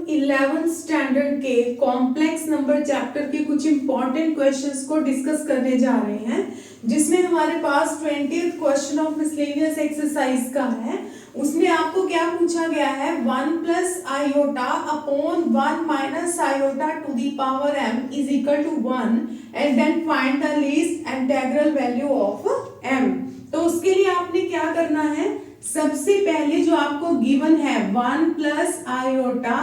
11th standard के complex number chapter के कुछ इंपॉर्टेंट क्वेश्चंस को डिस्कस करने जा रहे हैं, जिसमें हमारे पास 20th question of miscellaneous exercise का है। उसमें आपको क्या पूछा गया है, 1 plus iota upon 1 minus iota to the power m is equal to 1 and then find the least integral value of m। तो उसके लिए आपने क्या करना है, सबसे पहले जो आपको गिवन है 1 plus iota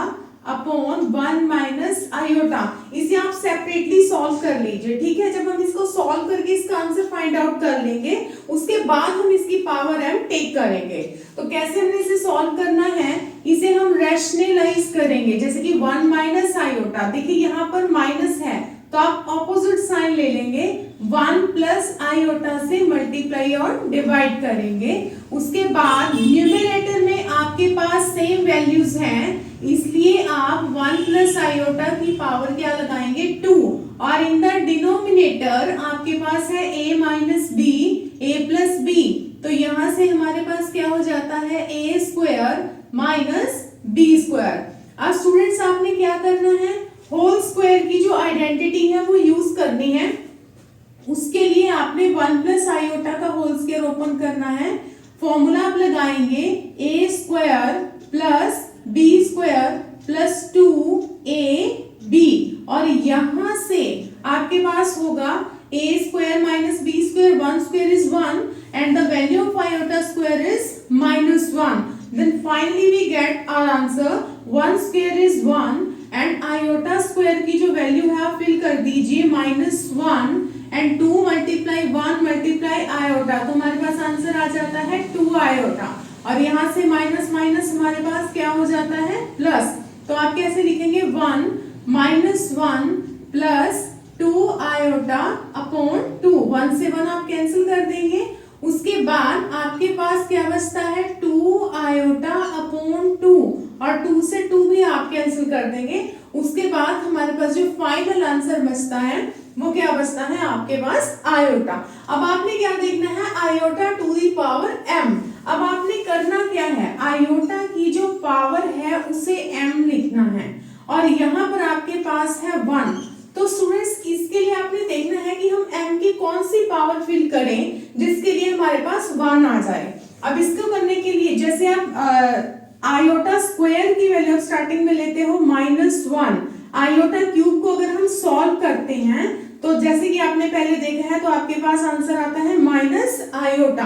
upon 1 minus iota, इसे आप सेपरेटली सॉल्व कर लीजिए, ठीक है। जब हम इसको सॉल्व करके इसका आंसर फाइंड आउट कर लेंगे, उसके बाद हम इसकी पावर m टेक करेंगे। तो कैसे हमने इसे सॉल्व करना है, इसे हम रैशनलाइज करेंगे। जैसे कि 1 माइनस आयोटा, देखिए यहाँ पर माइनस है तो आप ऑपोजिट साइन ले लेंगे, 1 प्लस आयोटा से मल्टीप्लाई और डिवाइड करेंगे। उसके बाद न्यूमरेटर में आपके पास सेम वैल्यूज हैं, इसलिए आप 1 प्लस आयोटा की पावर क्या लगाएंगे, 2, और इन द डिनोमिनेटर आपके पास है a minus b, a plus b, तो यहां से हमारे पास क्या हो जाता है, a square minus b square. अब स्टूडेंट्स आपने क्या करना है, होल स्क्वायर की जो आइडेंटिटी है वो यूज करनी है। उसके लिए आपने 1 प्लस आयोटा का होल स्क्वायर ओपन करना है। फॉर्मूला आप लगाएंगे a square plus b square plus 2ab, और यहां से आपके पास होगा a square minus b square, 1 square is 1 and the value of iota square is -1। Then finally we get our answer, 1 square is 1 and iota square की जो value है आप फिल कर दीजिए -1 एंड 2 मल्टीप्लाई 1 मल्टीप्लाई आयोटा, तो हमारे पास answer आ जाता है 2 आयोटा, और यहाँ से माइनस माइनस हमारे पास क्या हो जाता है, प्लस। तो आप कैसे लिखेंगे, 1 माइनस 1 प्लस 2 आयोटा अपॉन 2, 1 से 1 आप कैंसिल कर देंगे। उसके बाद आपके पास क्या बचता है, 2 आयोटा अपॉन 2, और 2 से 2 भी आप कैंसिल कर देंगे। उसके बाद हमारे पास जो फाइनल आंसर बचता है वो क्या बचता है, आपके पास आयोटा। अब आपने क्या देखना है, iota to the power m। अब आपने करना क्या है, आयोटा की जो पावर है उसे m लिखना है, और यहाँ पर आपके पास है 1। तो स्टूडेंट्स इसके लिए आपने देखना है कि हम m की कौन सी पावर फिल करें जिसके लिए हमारे पास 1 आ जाए। अब इसको करने के लिए जैसे आप आयोटा स्क्वायर की वैल्यू स्टार्टिंग में लेते हो -1, आयोटा क्यूब को अगर हम सॉल्व करते हैं तो जैसे कि आपने पहले देखा है, तो आपके पास आंसर आता है माइनस आयोटा,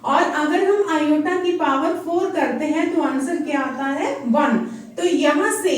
और अगर हम आयोटा की पावर 4 करते हैं तो आंसर क्या आता है, 1। तो यहां से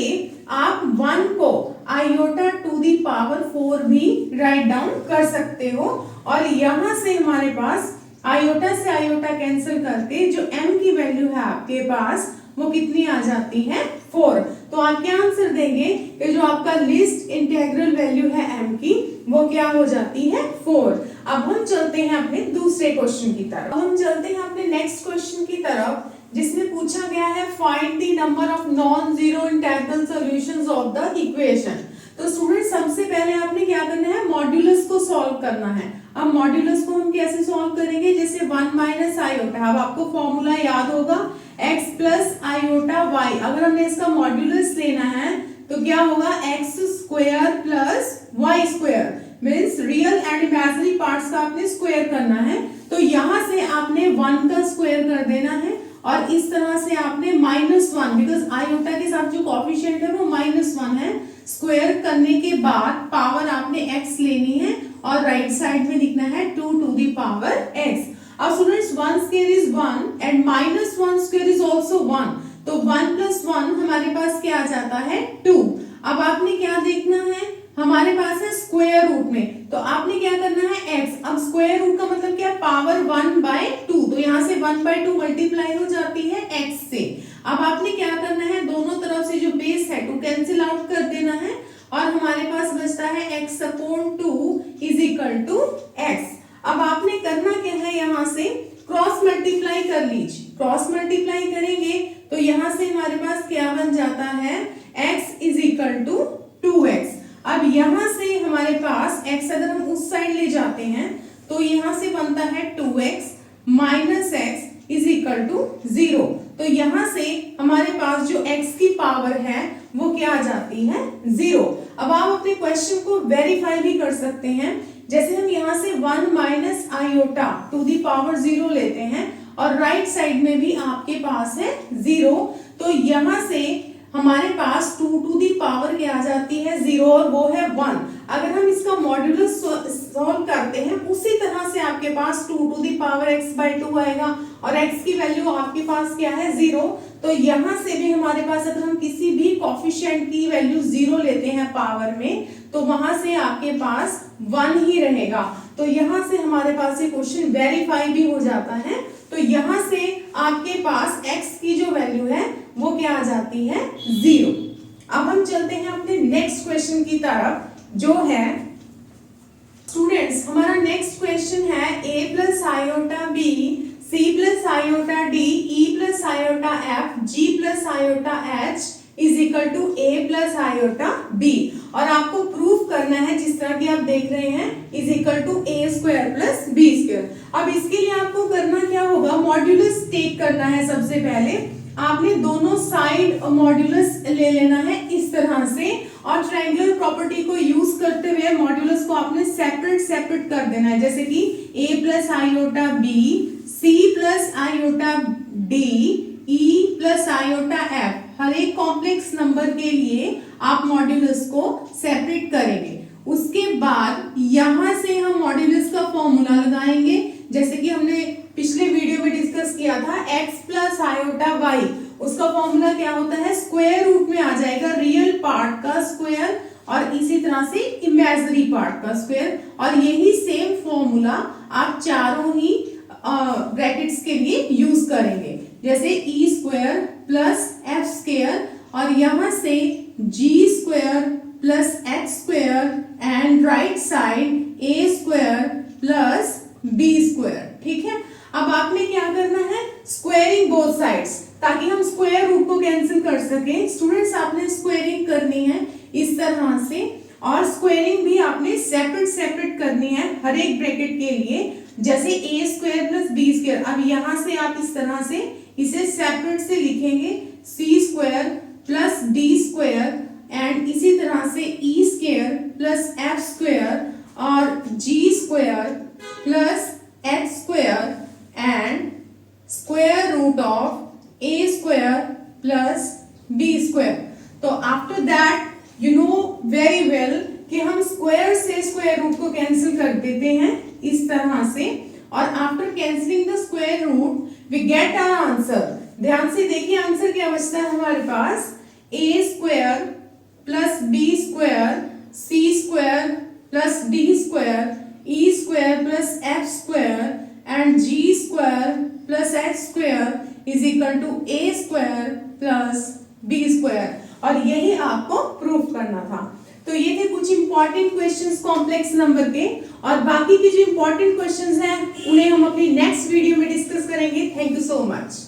आप 1 को आयोटा टू दी पावर 4 भी राइट डाउन कर सकते हो, और यहां से हमारे पास आयोटा से आयोटा कैंसिल करके जो m की वैल्यू है आपके पास वो कितनी आ जाती है, 4। तो आप क्या आंसर देंगे कि जो आपका लिस्ट इंटीग्रल वैल्यू है m की वो क्या हो जाती है, 4। अब हम चलते हैं अपने दूसरे क्वेश्चन की तरफ। अब हम चलते हैं अपने नेक्स्ट क्वेश्चन की तरफ, जिसमें पूछा गया है find the number of non zero integral solutions of the equation. तो स्टूडेंट सबसे पहले आपने क्या करना है, मॉड्यूलस को सॉल्व करना है। अब मॉड्यूलस को हम कैसे सॉल्व करेंगे, जैसे 1 माइनस आयोटा, अब आपको फॉर्मूला याद होगा x प्लस आयोटा y। अगर हमने इसका मॉड्यूलस लेना है तो क्या होगा, x square plus y square, means real and imaginary parts का आपने स्क्वायर करना है। तो यहाँ से आपने 1 का स्क्वायर कर देना है, और इस तरह से आपने -1, बिकॉज आयोटा के साथ जो कोएफिशिएंट है वो -1 है, स्क्वायर करने के बाद पावर आपने x लेनी है और राइट साइड में लिखना है 2 टू दी पावर x। अब students 1 square is 1 and -1 square is also 1, तो 1 प्लस 1 हमारे पास क्या आ जाता है, 2। अब आपने क्या देखना है, हमारे पास है स्क्वायर रूट में, तो आपने क्या करना है, x। अब स्क्वायर रूट का मतलब क्या, पावर 1/2, तो यहाँ से 1/2 मल्टीप्लाई हो जाती है x से। अब आपने क्या करना है, दोनों तरफ से जो बेस है 2 कैंसिल आउट कर देना है, और हमारे पास बचता है x upon 2 is equal to x। अब आपने करना क्या है, यहाँ से क्रॉस मल्टीप्लाई कर लीजिए। क्रॉस मल्टीप्लाई करेंगे तो यहाँ से हमारे पास क्या बन जाता है, x is equal to 2x। अब यहाँ से हमारे पास x अगर हम उस साइड ले जाते हैं तो यहाँ से बनता है 2x minus x is equal to 0। तो यहाँ से हमारे पास जो x की पावर है वो क्या आ जाती है 0। अब आप अपने क्वेश्चन को वेरीफाई भी कर सकते हैं। जैसे हम यहाँ से 1 minus iota to the power 0 लेते हैं और राइट साइड में भी आपके पास है 0, तो यहाँ से हमारे पास 2 टू दी पावर क्या आ जाती है 0 और वो है 1। अगर हम इसका मॉड्यूलस सॉल्व करते हैं उसी तरह से आपके पास 2 टू दी पावर x/2 आएगा और x की वैल्यू आपके पास क्या है 0। तो यहाँ से भी हमारे पास अगर हम किसी भी कोफिशिएंट की वैल्यू 0 लेते हैं पावर में तो वहां से आपके पास 1 ही रहेगा। तो यहाँ से हमारे पास ये क्वेश्चन वेरीफाई भी हो जाता है। तो यहाँ से आपके पास x की जो वैल्यू है वो क्या आ जाती है 0। अब हम चलते हैं अपने नेक्स्ट क्वेश्चन की तरफ जो है स्टूडेंट्स हमारा नेक्स्ट क्वेश्चन है a plus iota b c plus iota d e plus iota f g plus iota h is equal to a plus iota b और आपको प्रूफ करना है जिस तरह की आप देख रहे हैं is equal to a square plus b square. अब इसके लिए आपको करना क्या होगा, मॉड्यूलस टेक करना है। सबसे पहले आपने दोनों साइड मॉड्यूलस ले लेना है इस तरह से और ट्रायंगुलर प्रॉपर्टी को यूज करते हुए मॉड्यूलस को आपने सेपरेट कर देना है। जैसे कि a plus iota b c plus iota d e plus iota f हर एक कॉम्प्लेक्स नंबर के लिए आप मॉड्यूलस को सेपरेट करेंगे। उसके बाद यहां से हम मॉड्यूलस का फॉर्मूला लगाएंगे जैसे कि हमने पिछले वीडियो में डिस्कस किया था x प्लस आयोटा y, उसका फॉर्मूला क्या होता है स्क्वायर रूट में आ जाएगा रियल पार्ट का स्क्वायर और इसी तरह से इमेजिनरी पार्ट का स्क्वायर और यही सेम फॉर्मूला आप चारों ही ब्रैकेट्स के लिए यूज करेंगे। जैसे e square plus f square और यहाँ से g square plus h square and right side a square plus b square. ठीक है, अब आपने क्या करना है स्क्वायरिंग बोथ साइड्स ताकि हम स्क्वायर रूट को कैंसिल कर सके। स्टूडेंट्स आपने स्क्वायरिंग करनी है इस तरह से और स्क्वायरिंग भी आपने सेपरेट करनी है हर एक ब्रैकेट के लिए। जैसे a square plus b square, अब यहाँ से आप इस तरह से इसे सेपरेट से लिखेंगे c square plus d square and इसी तरह से e square plus f square और g square plus h square and square root of a square plus b square. तो after that you know very well कि हम square से square root को cancel कर देते हैं इस तरह से और after cancelling the square root we get our answer. ध्यान से देखिए आंसर क्या बचता है हमारे पास a square plus b square c square plus d square e square plus f square and g square plus h square is equal to a square plus b square और यही आपको प्रूफ करना था। तो ये थे कुछ इंपॉर्टेंट क्वेश्चंस कॉम्प्लेक्स नंबर के और बाकी के जो इंपॉर्टेंट क्वेश्चंस हैं उन्हें हम अपनी नेक्स्ट वीडियो में डिस्कस करेंगे। Thank you so much.